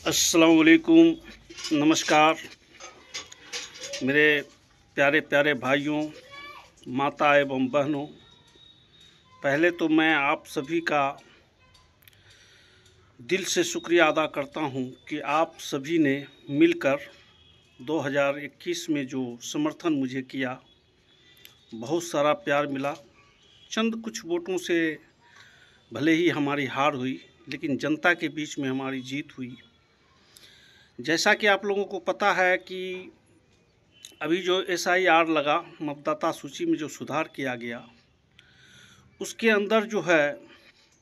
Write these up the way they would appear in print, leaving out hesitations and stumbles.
अस्सलाम वालेकुम, नमस्कार मेरे प्यारे प्यारे भाइयों, माता एवं बहनों। पहले तो मैं आप सभी का दिल से शुक्रिया अदा करता हूं कि आप सभी ने मिलकर 2021 में जो समर्थन मुझे किया, बहुत सारा प्यार मिला। चंद कुछ वोटों से भले ही हमारी हार हुई, लेकिन जनता के बीच में हमारी जीत हुई। जैसा कि आप लोगों को पता है कि अभी जो SIR लगा, मतदाता सूची में जो सुधार किया गया, उसके अंदर जो है,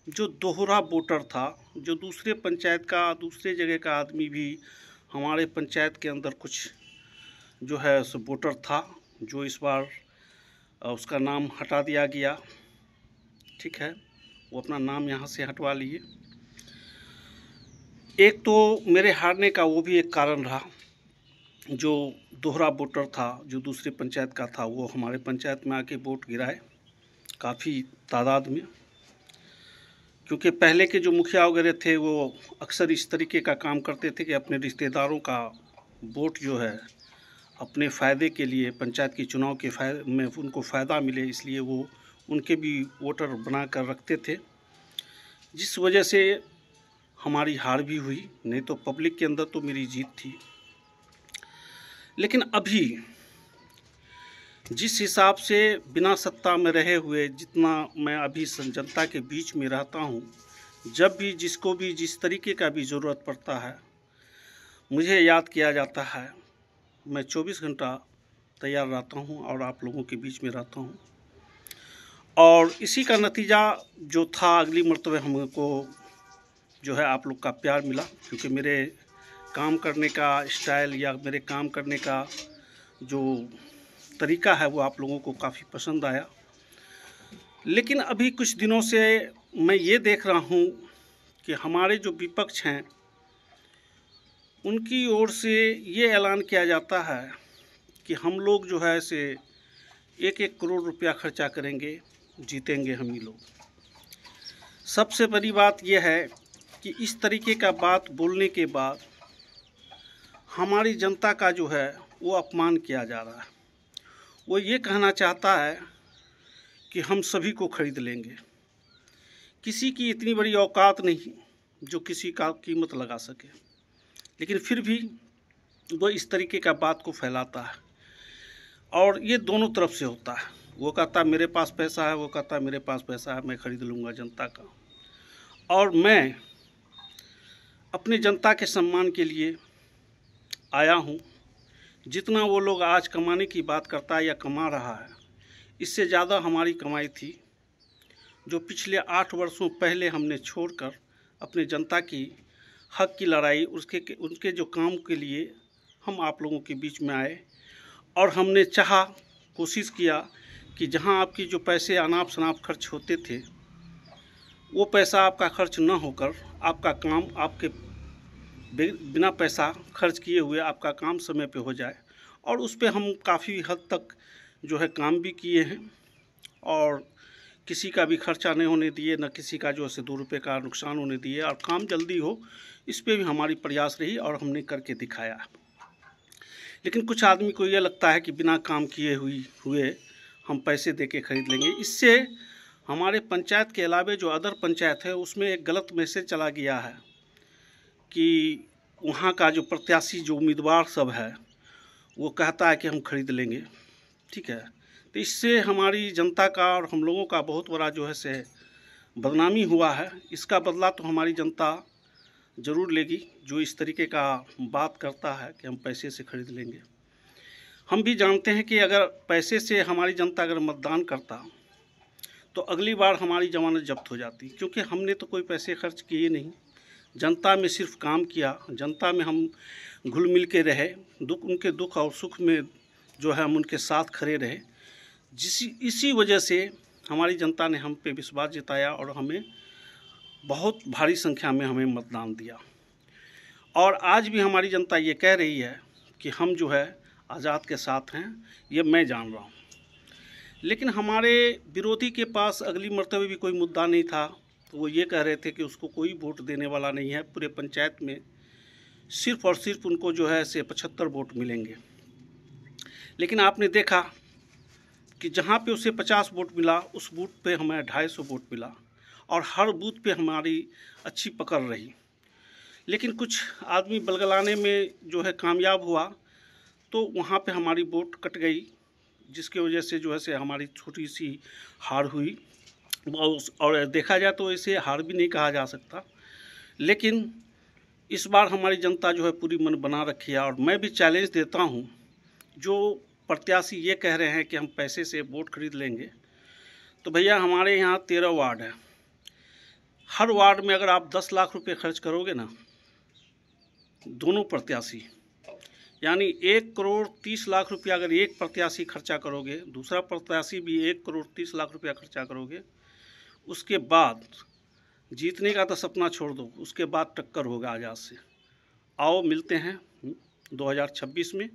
जो दोहरा वोटर था, जो दूसरे पंचायत का, दूसरे जगह का आदमी भी हमारे पंचायत के अंदर कुछ जो है उस वोटर था, जो इस बार उसका नाम हटा दिया गया। ठीक है, वो अपना नाम यहाँ से हटवा लिए। एक तो मेरे हारने का वो भी एक कारण रहा। जो दोहरा वोटर था, जो दूसरे पंचायत का था, वो हमारे पंचायत में आके वोट गिराए काफ़ी तादाद में। क्योंकि पहले के जो मुखिया वगैरह थे, वो अक्सर इस तरीके का काम करते थे कि अपने रिश्तेदारों का वोट जो है अपने फ़ायदे के लिए, पंचायत के चुनाव के फ़ायदे में उनको फ़ायदा मिले, इसलिए वो उनके भी वोटर बना कर रखते थे, जिस वजह से हमारी हार भी हुई। नहीं तो पब्लिक के अंदर तो मेरी जीत थी। लेकिन अभी जिस हिसाब से बिना सत्ता में रहे हुए, जितना मैं अभी जनता के बीच में रहता हूँ, जब भी जिसको भी जिस तरीके का भी ज़रूरत पड़ता है, मुझे याद किया जाता है। मैं 24 घंटा तैयार रहता हूँ और आप लोगों के बीच में रहता हूँ। और इसी का नतीजा जो था, अगली मर्तबे हमको जो है आप लोग का प्यार मिला, क्योंकि मेरे काम करने का स्टाइल या मेरे काम करने का जो तरीका है वो आप लोगों को काफ़ी पसंद आया। लेकिन अभी कुछ दिनों से मैं ये देख रहा हूँ कि हमारे जो विपक्ष हैं, उनकी ओर से ये ऐलान किया जाता है कि हम लोग जो है से 1-1 करोड़ रुपया खर्चा करेंगे, जीतेंगे हम ही लोग। सबसे बड़ी बात यह है कि इस तरीके का बात बोलने के बाद हमारी जनता का जो है वो अपमान किया जा रहा है। वो ये कहना चाहता है कि हम सभी को खरीद लेंगे। किसी की इतनी बड़ी औकात नहीं जो किसी का कीमत लगा सके, लेकिन फिर भी वो इस तरीके का बात को फैलाता है। और ये दोनों तरफ से होता है। वो कहता है मेरे पास पैसा है, वो कहता है मेरे पास पैसा है, मैं खरीद लूँगा जनता का। और मैं अपने जनता के सम्मान के लिए आया हूँ। जितना वो लोग आज कमाने की बात करता है या कमा रहा है, इससे ज़्यादा हमारी कमाई थी, जो पिछले 8 वर्षों पहले हमने छोड़कर अपने जनता की हक की लड़ाई, उनके जो काम के लिए हम आप लोगों के बीच में आए। और हमने चाहा, कोशिश किया कि जहां आपकी जो पैसे अनाप शनाप खर्च होते थे, वो पैसा आपका खर्च न होकर आपका काम, आपके बिना पैसा खर्च किए हुए आपका काम समय पे हो जाए। और उस पे हम काफ़ी हद तक जो है काम भी किए हैं, और किसी का भी खर्चा नहीं होने दिए, न किसी का जो है 2 रुपये का नुकसान होने दिए, और काम जल्दी हो, इस पे भी हमारी प्रयास रही और हमने करके दिखाया। लेकिन कुछ आदमी को ये लगता है कि बिना काम किए हुए हम पैसे दे के खरीद लेंगे। इससे हमारे पंचायत के अलावा जो अदर पंचायत है, उसमें एक गलत मैसेज चला गया है कि वहाँ का जो प्रत्याशी, जो उम्मीदवार सब है, वो कहता है कि हम खरीद लेंगे। ठीक है, तो इससे हमारी जनता का और हम लोगों का बहुत बड़ा जो है से बदनामी हुआ है। इसका बदला तो हमारी जनता ज़रूर लेगी, जो इस तरीके का बात करता है कि हम पैसे से खरीद लेंगे। हम भी जानते हैं कि अगर पैसे से हमारी जनता अगर मतदान करता, तो अगली बार हमारी जमानत जब्त हो जाती, क्योंकि हमने तो कोई पैसे खर्च किए नहीं। जनता में सिर्फ काम किया, जनता में हम घुल मिल के रहे, उनके दुख और सुख में जो है हम उनके साथ खड़े रहे। इसी वजह से हमारी जनता ने हम पे विश्वास जताया और हमें बहुत भारी संख्या में हमें मतदान दिया। और आज भी हमारी जनता ये कह रही है कि हम जो है आज़ाद के साथ हैं, ये मैं जान रहा हूँ। लेकिन हमारे विरोधी के पास अगली मर्तबे भी कोई मुद्दा नहीं था, तो वो ये कह रहे थे कि उसको कोई वोट देने वाला नहीं है। पूरे पंचायत में सिर्फ और सिर्फ उनको जो है से 75 वोट मिलेंगे। लेकिन आपने देखा कि जहाँ पे उसे 50 वोट मिला, उस बूथ पे हमें 250 वोट मिला और हर बूथ पे हमारी अच्छी पकड़ रही। लेकिन कुछ आदमी बलगलाने में जो है कामयाब हुआ, तो वहाँ पे हमारी वोट कट गई, जिसकी वजह से जो है से हमारी छोटी सी हार हुई। और देखा जाए तो इसे हार भी नहीं कहा जा सकता। लेकिन इस बार हमारी जनता जो है पूरी मन बना रखी है। और मैं भी चैलेंज देता हूँ, जो प्रत्याशी ये कह रहे हैं कि हम पैसे से वोट खरीद लेंगे, तो भैया हमारे यहाँ 13 वार्ड है। हर वार्ड में अगर आप 10 लाख रुपए खर्च करोगे ना, दोनों प्रत्याशी, यानी 1,30,00,000 रुपया अगर एक प्रत्याशी खर्चा करोगे, दूसरा प्रत्याशी भी 1,30,00,000 रुपया खर्चा करोगे, उसके बाद जीतने का तो सपना छोड़ दो, उसके बाद टक्कर होगा आज़ाद से। आओ मिलते हैं 2026 में।